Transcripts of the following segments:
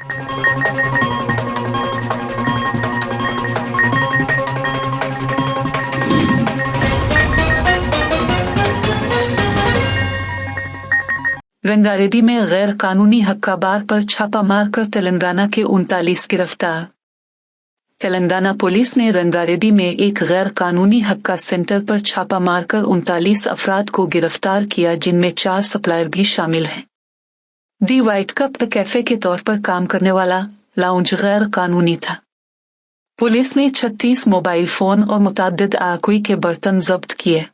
रंगारेड्डी में गैर कानूनी हक्काबार पर छापा मारकर तेलंगाना के 39 गिरफ्तार। तेलंगाना पुलिस ने रंगारेड्डी में एक गैर कानूनी हक्का सेंटर पर छापा मारकर 39 अफराद को गिरफ्तार किया, जिनमें 4 सप्लायर भी शामिल हैं। दी व्हाइट कप कैफे के तौर पर काम करने वाला लाउंज गैर कानूनी था। पुलिस ने 36 मोबाइल फोन और मुतअद्दिद आकुई के बर्तन जब्त किए।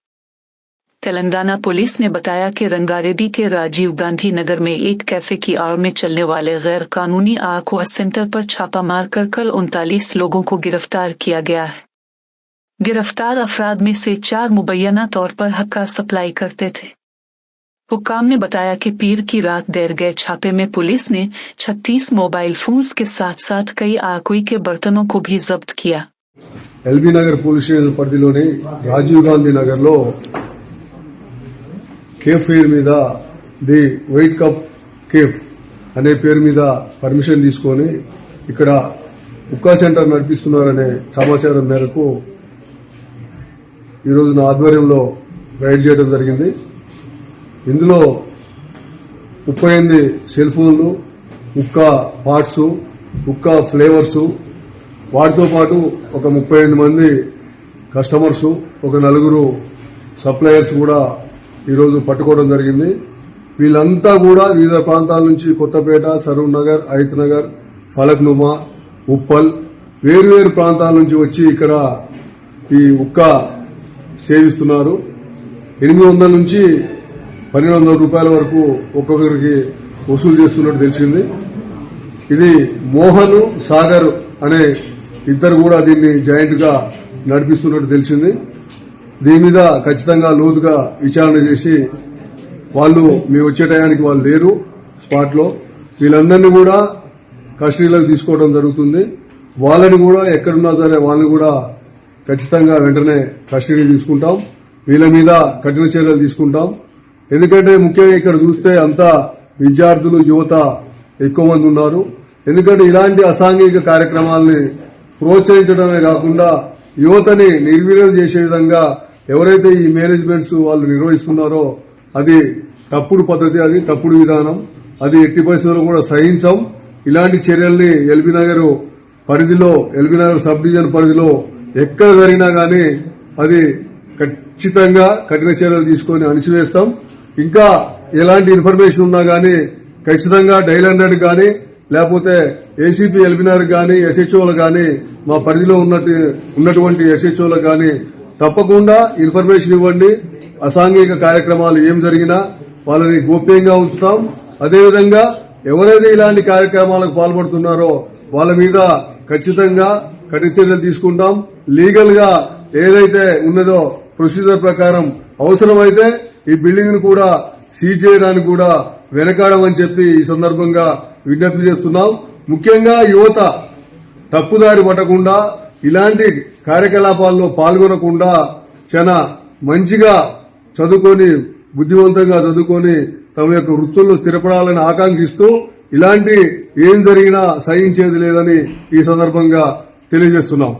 तेलंगाना पुलिस ने बताया कि रंगारेड्डी के राजीव गांधी नगर में एक कैफे की आड़ में चलने वाले गैर कानूनी आक्वा सेंटर पर छापा मारकर कल 39 लोगों को गिरफ्तार किया गया है। गिरफ्तार अफराद में से 4 मुबैना तौर पर हक्का सप्लाई करते थे। हुक्काम ने बताया कि पीर की रात देर गए छापे में पुलिस ने 36 मोबाइल फोन्स के साथ साथ कई आकुई के बर्तनों को भी जब्त किया। एलबी नगर पुलिस स्टेशन परिधिलोని राजीव गांधी नगर लो కేఫ్ పేరు మీద ది వైట్ కప్ కేఫ్ అనే పేరు మీద పర్మిషన్ తీసుకొని ఇక్కడ హుక్కా సెంటర్ నడిపిస్తున్నారనే సమాచారం మేరకు ఈ రోజు నా ఆధ్వర్యంలో రైడ్ చేయడం జరిగింది। ఇందులో 38 సెల్ ఫోన్లు, హుక్కా పార్ట్స్, హుక్కా ఫ్లేవర్స్, వాటితో పాటు ఒక 38 మంది కస్టమర్స్, ఒక 4 సప్లయర్స్ కూడా ఈ రోజు పట్టుకోవడం జరిగింది। వీళ్ళంతా కూడా వివిధ ప్రాంతాల నుంచి కొత్తపేట, సరూర్ నగర్, హైత్ నగర్, ఫలక్నుమా, ఉప్పల్ వేరు ప్రాంతాల నుంచి వచ్చి ఇక్కడ ఈ హుక్కా సేవిస్తున్నారు। 800 నుంచి 1200 రూపాయల వరకు ఒక్కొక్కరికి వసూలు చేస్తున్నట్టు తెలిసింది। ఇది మోహన్, సాగర్ అనే ఇద్దరు కూడా దీన్ని జాయింట్ గా నడిపిస్తున్నట్టు తెలిసింది। దీని మీద ఖచ్చితంగా లోతుగా విచారణ చేసి వాళ్ళు మేము వచ్చే టయానికి వాళ్ళు లేరు స్పాట్ లో, వీళ్ళందరినీ కూడా కస్టడీలోకి తీసుకోవడం జరుగుతుంది। వాళ్ళని కూడా ఎక్కడున్నా సరే వాళ్ళని కూడా ఖచ్చితంగా వెంటనే కస్టడీ తీసుకుంటాం। వీళ్ళ మీద కఠిన చర్యలు తీసుకుంటాం। ఎందుకంటే ముఖ్యంగా ఇక్కడ చూస్తే అంతా విద్యార్థులు, యువత ఎక్కువ మంది ఉన్నారు। ఎందుకంటే ఇలాంటి అసాంఘిక కార్యక్రమాలని ప్రోత్సహించడమే కాకుండా యువతని నిర్వీర్యం చేసే విధంగా ఎవరైతే ఈ మేనేజ్మెంట్స్ వాళ్ళు నిర్వహిస్తున్నారో అది తప్పుడు పద్ధతి, అది తప్పుడు విధానం, అది ఎట్టి పరిస్థితుల్లో కూడా సహించం। ఇలాంటి చర్యల్ని ఎల్బీ నగర్ పరిధిలో, ఎల్బీ నగర్ సబ్ డివిజన్ పరిధిలో ఎక్కడ జరిగినా గానీ అది ఖచ్చితంగా కఠిన చర్యలు తీసుకొని అణిచివేస్తాం। ఇంకా ఎలాంటి ఇన్ఫర్మేషన్ ఉన్నా గానీ ఖచ్చితంగా డైల్ 100 గానీ లేకపోతే ఏసీపీ ఎల్బీ నగర్ గానీ ఎస్హెచ్ఓలకు గానీ మా పరిధిలో ఉన్నటువంటి ఎస్హెచ్ఓలకు గానీ తప్పకుండా ఇన్ఫర్మేషన్ ఇవ్వండి। అసాంఘిక కార్యక్రమాలు ఏం జరిగినా వాళ్ళని గోప్యంగా ఉంచుతాం। అదేవిధంగా ఎవరైతే ఇలాంటి కార్యక్రమాలకు పాల్పడుతున్నారో వాళ్ళ మీద ఖచ్చితంగా కఠిన చర్యలు తీసుకుంటాం। లీగల్ గా ఏదైతే ఉన్నదో ప్రొసీజర్ ప్రకారం అవసరమైతే ఈ బిల్డింగ్ ను కూడా సీజ్ చేయడానికి కూడా వెనకాడమని చెప్పి ఈ సందర్భంగా విజ్ఞప్తి చేస్తున్నాం। ముఖ్యంగా యువత తప్పుదారి పట్టకుండా, ఇలాంటి కార్యకలాపాల్లో పాల్గొనకుండా చాలా మంచిగా చదువుకొని, బుద్ధివంతంగా చదువుకొని తమ యొక్క వృత్తుల్లో స్థిరపడాలని ఆకాంక్షిస్తూ ఇలాంటి ఏం జరిగినా సహించేది లేదని ఈ సందర్భంగా తెలియజేస్తున్నాం।